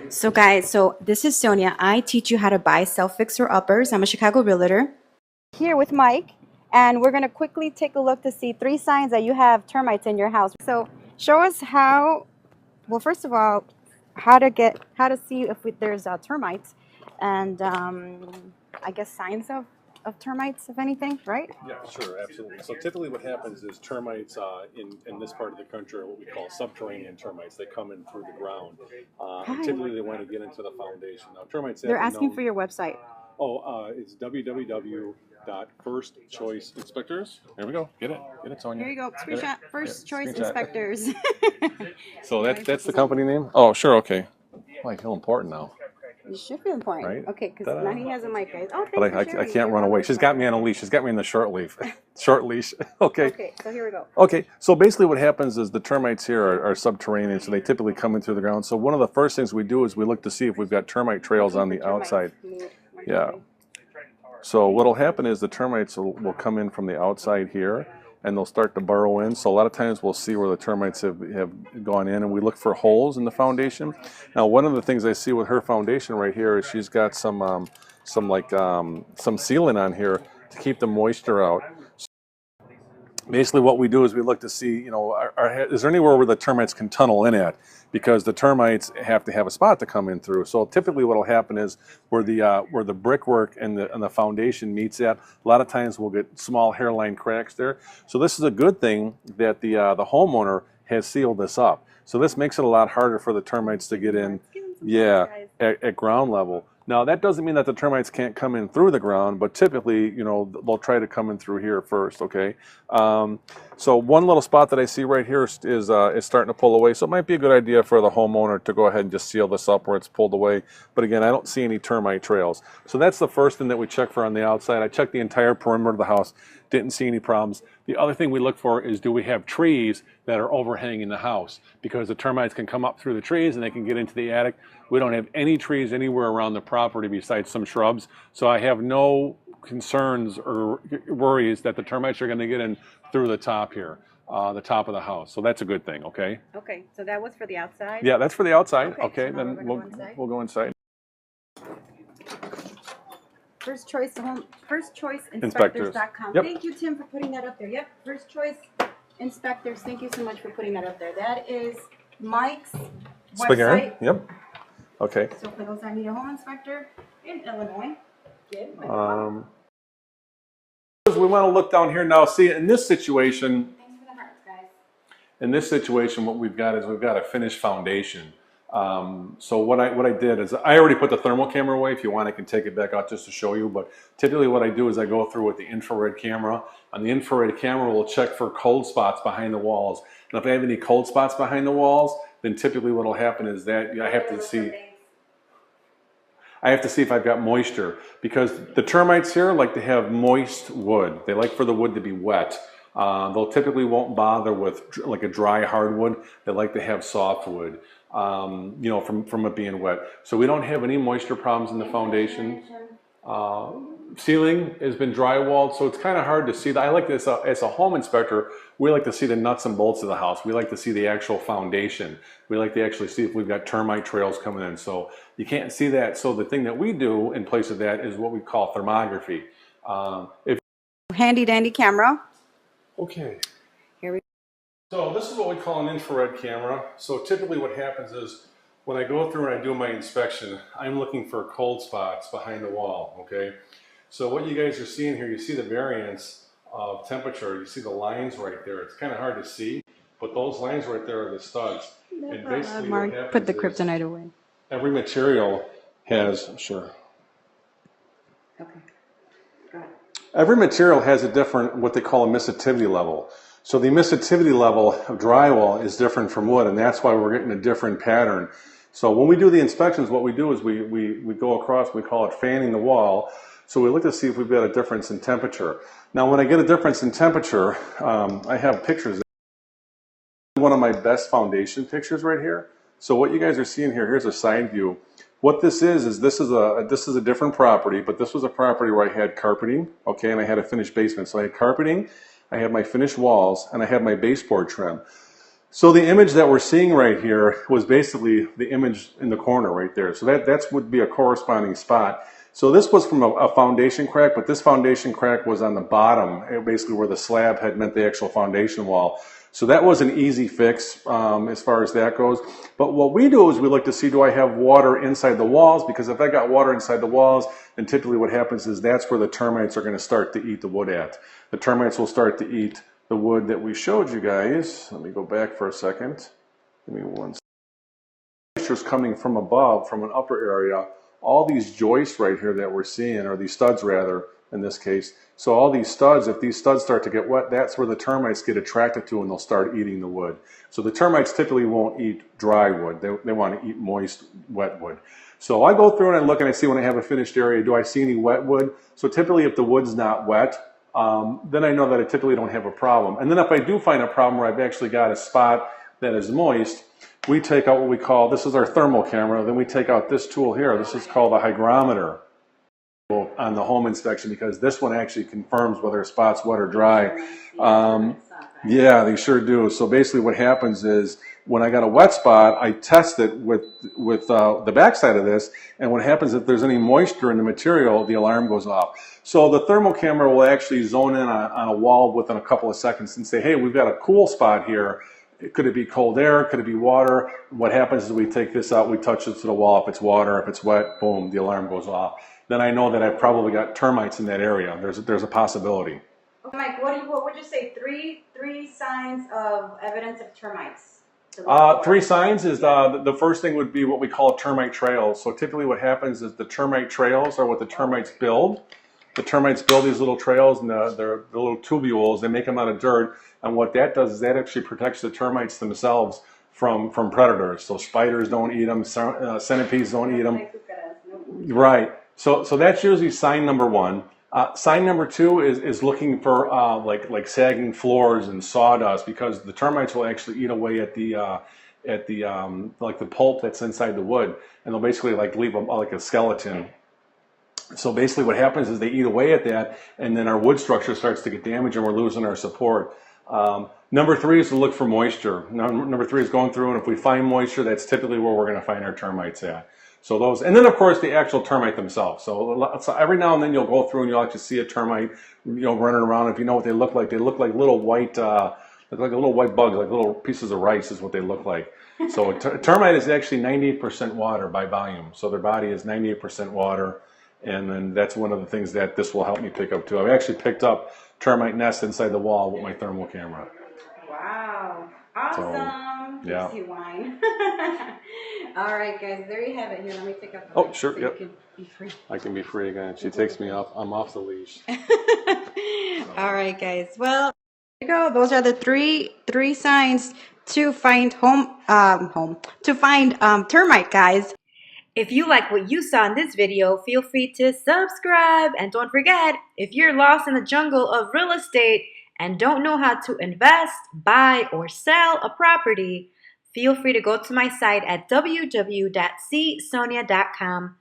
So guys, so this is Sonia. I teach you how to buy self-fixer-uppers. I'm a Chicago realtor. Here with Mike, and we're going to quickly take a look to see 3 signs that you have termites in your house. So show us how, well, first of all, how to see if there's termites, and I guess signs of termites, if anything, right? Yeah, sure, absolutely. So typically what happens is termites in this part of the country are what we call subterranean termites. They come in through the ground. And typically they want to get into the foundation. Now termites They're asking for your website. It's www.firstchoiceinspectors. There we go. Get it, Sonia. Here you go. Screenshot. First Choice Inspectors. So that's the company name? Oh, sure, okay. Well, I feel important now. You should feel important. Right? Okay, because now he has a mic, guys. Oh, but I can't run away. She's got me on a leash. She's got me in the short leash. Short leash. Okay. Okay, so here we go. Okay, so basically what happens is the termites here are subterranean, so they typically come in through the ground. So one of the first things we do is we look to see if we've got termite trails on the outside. Yeah. So what'll happen is the termites will come in from the outside here, and they'll start to burrow in. So a lot of times we'll see where the termites have gone in, and we look for holes in the foundation. Now one of the things I see with her foundation right here is she's got some sealant on here to keep the moisture out. So basically what we do is we look to see, you know, is there anywhere where the termites can tunnel in at? Because the termites have to have a spot to come in through. So typically what will happen is where the brickwork and the foundation meets at, a lot of times we'll get small hairline cracks there. So this is a good thing that the homeowner has sealed this up. So this makes it a lot harder for the termites to get in, at ground level. Now that doesn't mean that the termites can't come in through the ground, but typically, you know, they'll try to come in through here first. Okay. So one little spot that I see right here is starting to pull away. So it might be a good idea for the homeowner to go ahead and just seal this up where it's pulled away. But again, I don't see any termite trails. So that's the first thing that we check for on the outside. I checked the entire perimeter of the house. Didn't see any problems. The other thing we look for is, do we have trees that are overhanging the house? Because the termites can come up through the trees and they can get into the attic. We don't have any trees anywhere around the property besides some shrubs. So I have no concerns or worries that the termites are going to get in through the top here, the top of the house. So that's a good thing, okay? Okay, so that was for the outside? Yeah, that's for the outside. Okay, so then we'll go inside. Firstchoiceinspectors.com. Yep. Thank you, Tim, for putting that up there. Yep, First Choice Inspectors. Thank you so much for putting that up there. That is Mike's website. Yep. Okay. So for those that need a home inspector in Illinois, we want to look down here now. See, in this situation, thanks for the hearts, guys. in this situation, what we've got is we've got a finished foundation. So what I did is I already put the thermal camera away. If you want, I can take it back out just to show you. But typically what I do is I go through with the infrared camera. On the infrared camera, we'll check for cold spots behind the walls. And if I have any cold spots behind the walls, then typically what will happen is that I have to see if I've got moisture, because the termites here like to have moist wood. They like for the wood to be wet. They'll typically won't bother with like a dry hardwood. They like to have soft wood, you know, from it being wet. So we don't have any moisture problems in the foundation. Ceiling has been drywalled, so it's kind of hard to see. I like this as a home inspector. We like to see the nuts and bolts of the house. We like to see the actual foundation. We like to actually see if we've got termite trails coming in. So you can't see that. So the thing that we do in place of that is what we call thermography. Handy dandy camera. Okay. Here we go. So this is what we call an infrared camera. So typically what happens is when I go through and I do my inspection, I'm looking for cold spots behind the wall, okay? So what you guys are seeing here, you see the variance of temperature. You see the lines right there. It's kind of hard to see, but those lines right there are the studs. And basically Mark, put the kryptonite away. Every material has, sure. Okay. Go ahead. Every material has a different, what they call a emissivity level. So the emissivity level of drywall is different from wood, and that's why we're getting a different pattern. So when we do the inspections, what we do is we go across, we call it fanning the wall. So we look to see if we've got a difference in temperature. Now when I get a difference in temperature, I have pictures. One of my best foundation pictures right here. So what you guys are seeing here, here's a side view. What this is this is a different property, but this was a property where I had carpeting, okay, and I had a finished basement. So I had carpeting, I have my finished walls, and I have my baseboard trim. So the image that we're seeing right here was basically the image in the corner right there. So that would be a corresponding spot. So this was from a foundation crack, but this foundation crack was on the bottom, basically where the slab had met the actual foundation wall. So that was an easy fix as far as that goes. But what we do is we look to see, do I have water inside the walls? Because if I got water inside the walls, then typically what happens is that's where the termites are going to start to eat the wood at. The termites will start to eat the wood that we showed you guys. Let me go back for a second. Give me one second. Moisture's coming from above, from an upper area. All these joists right here that we're seeing, or these studs rather, in this case. So all these studs, if these studs start to get wet, that's where the termites get attracted to and they'll start eating the wood. So the termites typically won't eat dry wood. They want to eat moist, wet wood. So I go through and I look and I see when I have a finished area, do I see any wet wood? So typically if the wood's not wet, then I know that I typically don't have a problem. And then if I do find a problem where I've actually got a spot that is moist, we take out what we call, this is our thermal camera, then we take out this tool here. This is called a hygrometer on the home inspection, because this one actually confirms whether a spot's wet or dry. Yeah, they sure do. So basically what happens is when I got a wet spot, I test it with the backside of this, and what happens if there's any moisture in the material, the alarm goes off. So the thermal camera will actually zone in on a wall within a couple of seconds and say, hey, we've got a cool spot here. Could it be cold air? Could it be water? What happens is we take this out, we touch it to the wall. If it's water, if it's wet, boom, the alarm goes off. Then I know that I've probably got termites in that area. There's a possibility. Okay, Mike, what would you say? Three signs of evidence of termites. Three signs is the first thing would be what we call termite trails. So typically what happens is the termite trails are what the termites build. The termites build these little trails, and they're the little tubules. They make them out of dirt, and what that does is that actually protects the termites themselves from predators. So spiders don't eat them, centipedes don't eat them. Right. So that's usually sign number one. Sign number two is looking for like sagging floors and sawdust, because the termites will actually eat away at the like the pulp that's inside the wood, and they'll basically like leave like a skeleton. So basically what happens is they eat away at that, and then our wood structure starts to get damaged and we're losing our support. Number three is to look for moisture. Number three is going through, and if we find moisture, that's typically where we're going to find our termites at. So those, and then of course the actual termite themselves. So every now and then you'll go through and you'll actually see a termite, running around. If you know what they look like little white, look like little white bugs, like little pieces of rice is what they look like. So a termite is actually 98% water by volume. So their body is 98% water. And then that's one of the things that this will help me pick up too. I've actually picked up termite nests inside the wall with my thermal camera. Wow. Awesome. So, yeah. See wine. All right, guys, there you have it. Here, let me pick up the Oh, sure, so yep. you can be free. I can be free again. She takes me off. I'm off the leash. All right, guys. Well, there you go. Those are the three signs to find termite, guys. If you like what you saw in this video, feel free to subscribe. And don't forget, if you're lost in the jungle of real estate and don't know how to invest, buy, or sell a property, feel free to go to my site at www.csonia.com.